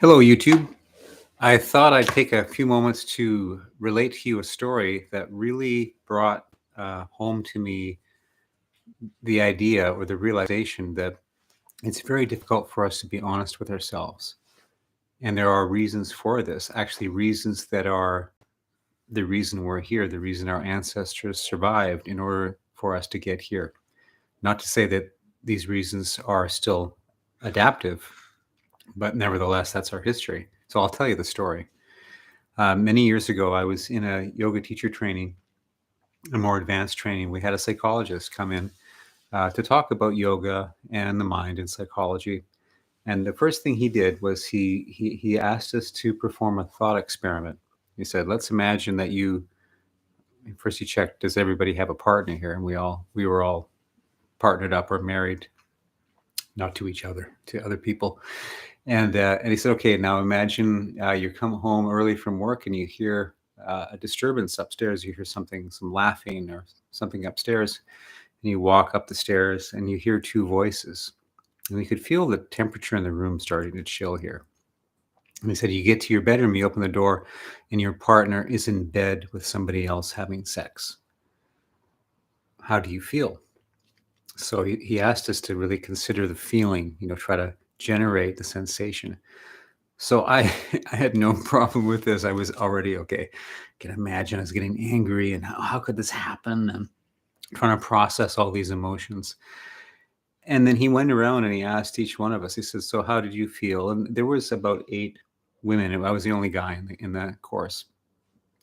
Hello, YouTube. I thought I'd take a few moments to relate to you a story that really brought home to me the idea or the realization that it's very difficult for us to be honest with ourselves. And there are reasons for this, actually, reasons that are the reason we're here, the reason our ancestors survived in order for us to get here. Not to say that these reasons are still adaptive, but nevertheless, that's our history. So I'll tell you the story. Many years ago, I was in a yoga teacher training, a more advanced training. We had a psychologist come in to talk about yoga and the mind and psychology. And the first thing he did was he asked us to perform a thought experiment. He said, "Let's imagine that you." First, he checked, "Does everybody have a partner here?" And we were all partnered up or married, not to each other, to other people. And he said, "Okay, now imagine you come home early from work and you hear a disturbance upstairs. You hear something, some laughing or something upstairs, and you walk up the stairs and you hear two voices, and you could feel the temperature in the room starting to chill here." And he said, "You get to your bedroom, you open the door, and your partner is in bed with somebody else having sex. How do you feel?" So he asked us to really consider the feeling, try to generate the sensation. So I I had no problem with this. I was already okay. Can imagine I was getting angry and how could this happen? And trying to process all these emotions. And then he went around and he asked each one of us, he says, "So how did you feel?" And there was about 8 women, and I was the only guy in that course.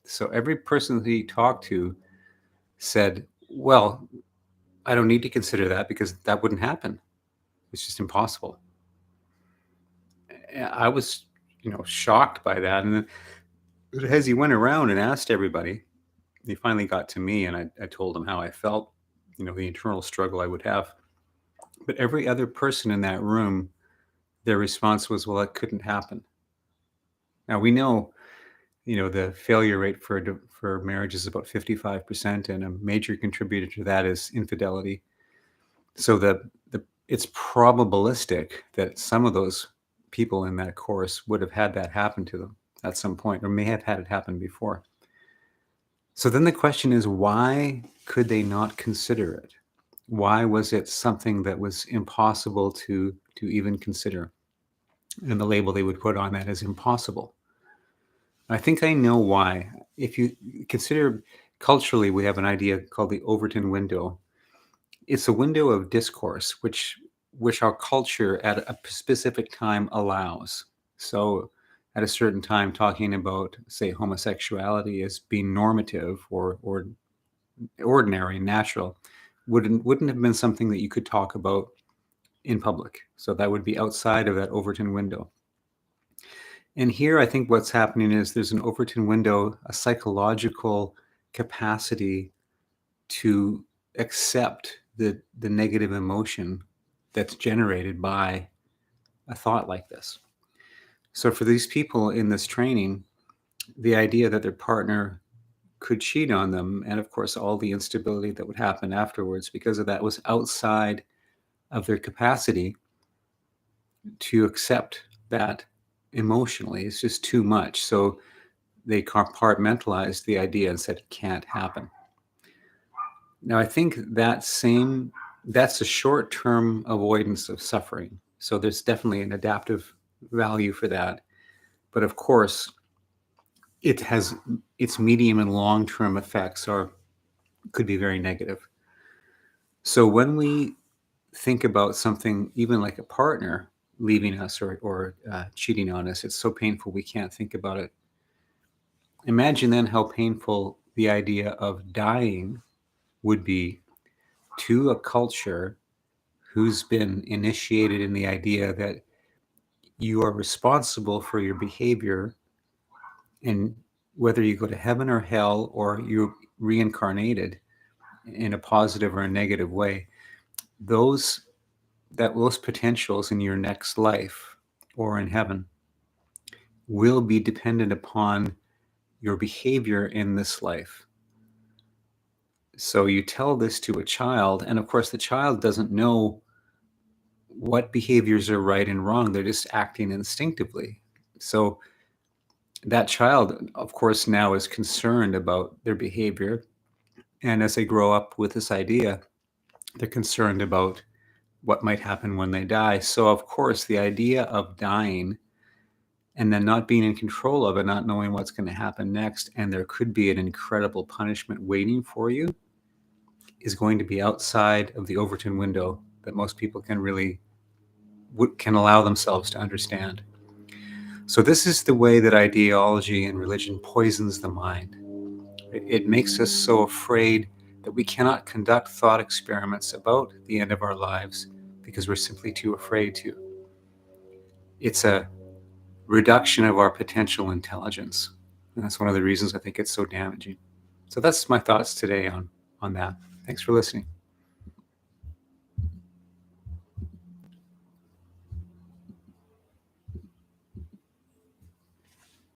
So every person that he talked to said, "Well, I don't need to consider that because that wouldn't happen. It's just impossible." I was, shocked by that. And then as he went around and asked everybody, he finally got to me, and I told him how I felt, the internal struggle I would have. But every other person in that room, their response was, "Well, it couldn't happen." Now we know, the failure rate for marriage is about 55%, and a major contributor to that is infidelity. So it's probabilistic that some of those people in that course would have had that happen to them at some point, or may have had it happen before. So then the question is, why could they not consider it? Why was it something that was impossible to even consider? And the label they would put on that is impossible. I think I know why. If you consider culturally, we have an idea called the Overton window. It's a window of discourse which our culture at a specific time allows. So at a certain time, talking about, say, homosexuality as being normative or ordinary and natural wouldn't have been something that you could talk about in public. So that would be outside of that Overton window. And here I think what's happening is there's an Overton window, a psychological capacity to accept the negative emotion that's generated by a thought like this. So for these people in this training, the idea that their partner could cheat on them, and of course all the instability that would happen afterwards because of that, was outside of their capacity to accept that emotionally. It's just too much. So they compartmentalized the idea and said it can't happen. Now I think that's a short-term avoidance of suffering. So there's definitely an adaptive value for that. But of course, it has its medium and long-term effects could be very negative. So when we think about something, even like a partner leaving us or cheating on us, it's so painful we can't think about it. Imagine then how painful the idea of dying would be to a culture who's been initiated in the idea that you are responsible for your behavior, and whether you go to heaven or hell or you're reincarnated in a positive or a negative way, those those potentials in your next life or in heaven will be dependent upon your behavior in this life. So you tell this to a child, and of course the child doesn't know what behaviors are right and wrong. They're just acting instinctively. So that child, of course, now is concerned about their behavior. And as they grow up with this idea, they're concerned about what might happen when they die. So, of course, the idea of dying and then not being in control of it, not knowing what's going to happen next, and there could be an incredible punishment waiting for you, is going to be outside of the Overton window that most people can really can allow themselves to understand. So this is the way that ideology and religion poisons the mind. It makes us so afraid that we cannot conduct thought experiments about the end of our lives because we're simply too afraid to. It's a reduction of our potential intelligence. And that's one of the reasons I think it's so damaging. So that's my thoughts today on that. Thanks for listening.